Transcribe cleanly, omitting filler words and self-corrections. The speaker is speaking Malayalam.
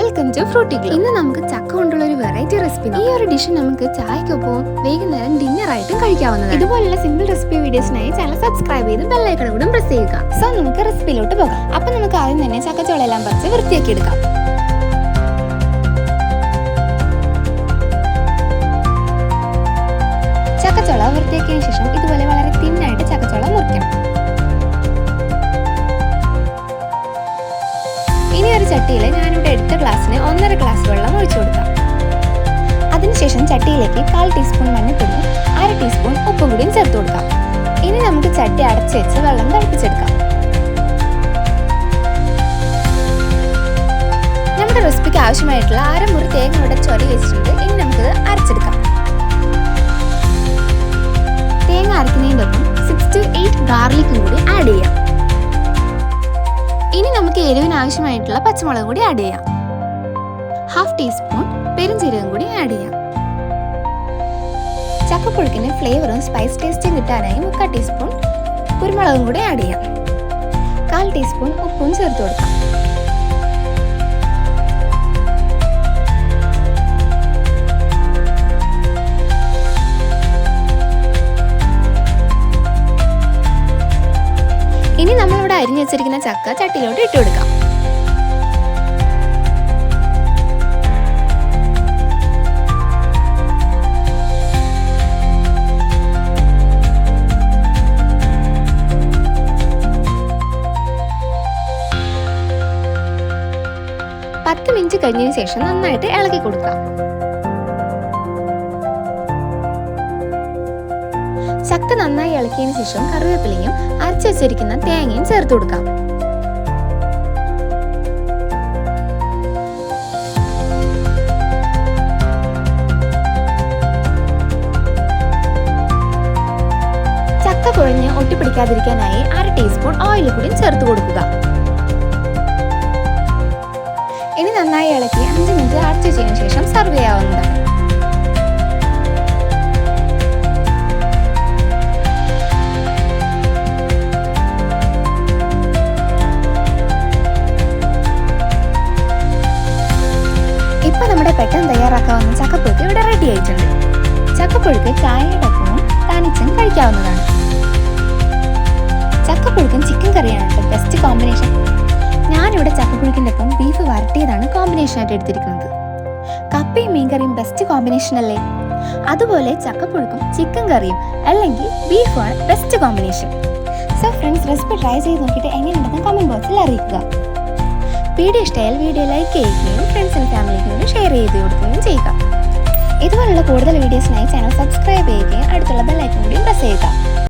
Welcome to Frooti glow. ഇന്ന് നമുക്ക് ചക്ക കൊണ്ടുള്ള ഒരു വെറൈറ്റി റെസിപ്പി. ഈ ഒരു ഡിഷ് നമുക്ക് ചായക്കൊപ്പം വൈകുന്നേരം ഡിന്നർ ആയിട്ടും കഴിക്കാവുന്നതാണ്. ഇതുപോലുള്ള സിമ്പിൾ റെസിപ്പി വീഡിയോസിനായി ചാനൽ സബ്സ്ക്രൈബ് ചെയ്ത് ബെൽ ഐക്കൺ കൂടെ പ്രസ് ചെയ്യുക. സോ നമുക്ക് റെസിപ്പിയിലോട്ട് പോകാം. അപ്പം നമുക്ക് ആദ്യം തന്നെ ചക്കച്ചോളെല്ലാം പറിച്ച് വൃത്തിയാക്കി എടുക്കാം. ചക്കച്ചോള വൃത്തിയാക്കിയതിനു ശേഷം ഇതുപോലെ വളരെ തിന്നായിട്ട് ചക്കച്ചോള മുറിക്കണം. ഇനി ഒരു ചട്ടിയിൽ ഞാനിവിടെ എടുത്ത ഗ്ലാസ്സിന് 1.5 ഗ്ലാസ് വെള്ളം ഒഴിച്ചു കൊടുക്കാം. അതിനുശേഷം ചട്ടിയിലേക്ക് 1/4 ടീസ്പൂൺ മഞ്ഞൾപ്പൊടി, 1/2 ടീസ്പൂൺ ഉപ്പും കൂടിയും ചേർത്ത് കൊടുക്കാം. ഇനി നമുക്ക് ചട്ടി അടച്ചു വെച്ച് വെള്ളം തിളപ്പിച്ചെടുക്കാം. നമ്മുടെ റെസിപ്പിക്ക് ആവശ്യമായിട്ടുള്ള 1/2 മുറി തേങ്ങ ഇവിടെ ചൊരി വെച്ചിട്ടുണ്ട്. ഇനി നമുക്ക് അരച്ചെടുക്കാം. തേങ്ങ അരക്കുന്നതിനൊപ്പം 6 to 8 ഗാർലിക്കും കൂടി ആഡ് ചെയ്യാം. ഇനി നമുക്ക് എരിവിന് ആവശ്യമായിട്ടുള്ള പച്ചമുളക് കൂടി ആഡ് ചെയ്യാം. 1/2 ടീസ്പൂൺ പെരുംജീരകം കൂടി ആഡ് ചെയ്യാം. ചക്കപ്പുഴുക്കിന് ഫ്ലേവറും സ്പൈസ് ടേസ്റ്റും കിട്ടാനായി 3/4 ടീസ്പൂൺ കുരുമുളകും കൂടി ആഡ് ചെയ്യാം. 1/4 ടീസ്പൂൺ ഉപ്പും ചേർത്ത് കൊടുക്കാം. ഇനി നമ്മളിവിടെ അരിഞ്ഞു വെച്ചിരിക്കുന്ന ചക്ക ചട്ടിയിലോട്ട് ഇട്ട് കൊടുക്കാം. പത്ത് മിനിറ്റ് കഴിഞ്ഞതിന് ശേഷം നന്നായിട്ട് ഇളക്കി കൊടുക്കാം. ചക്ക നന്നായി ഇളക്കിയതിനു ശേഷം കറിവേപ്പിലയും അരച്ചു വെച്ചിരിക്കുന്ന തേങ്ങയും ചേർത്ത് കൊടുക്കാം. ചക്ക കുഴഞ്ഞ് ഒട്ടിപ്പിടിക്കാതിരിക്കാനായി 1/2 ടീസ്പൂൺ ഓയിൽ കൂടി ചേർത്ത് കൊടുക്കുക. ഇനി നന്നായി ഇളക്കി 5 മിനിറ്റ് അടച്ചു വെച്ചതിനു ശേഷം സർവ് ചെയ്യാവുന്നതാണ്. ഇപ്പൊ നമ്മുടെ പെട്ടെന്ന് തയ്യാറാക്കാവുന്ന ചക്കപ്പുഴുക്ക് ഇവിടെ റെഡി ആയിട്ടുണ്ട്. ചക്കപ്പുഴുക്ക് ചായയോടൊപ്പവും തനിച്ചും കഴിക്കാവുന്നതാണ്. ചക്കപ്പുഴുക്കും ചിക്കൻ കറിയാണ് ബെസ്റ്റ് കോമ്പിനേഷൻ. ഞാനിവിടെ ചക്കപ്പുഴുക്കിൻ്റെ ഒപ്പം ബീഫ് വരട്ടിയതാണ് കോമ്പിനേഷനായിട്ട് എടുത്തിരിക്കുന്നത്. കപ്പയും മീൻകറിയും ബെസ്റ്റ് കോമ്പിനേഷൻ അല്ലേ? അതുപോലെ ചക്കപ്പുഴുക്കും ചിക്കൻ കറിയും അല്ലെങ്കിൽ ബീഫുമാണ് best combination. So friends, recipe try ചെയ്ത് നോക്കിയിട്ട് എങ്ങനെയുണ്ടെന്ന് കമന്റ് ബോക്സിൽ അറിയിക്കുക. വീഡിയോ ഇഷ്ടമായാൽ വീഡിയോ ലൈക്ക് ചെയ്യുകയും ഫ്രണ്ട്സിനും ഫാമിലിക്കും ഷെയർ ചെയ്ത് കൊടുക്കുകയും ചെയ്യുക. ഇതുപോലുള്ള കൂടുതൽ വീഡിയോസിനായി ചാനൽ സബ്സ്ക്രൈബ് ചെയ്യുകയും അടുത്തുള്ള ബെൽ ഐക്കൺ കൂടി പ്രസ് ചെയ്യുക.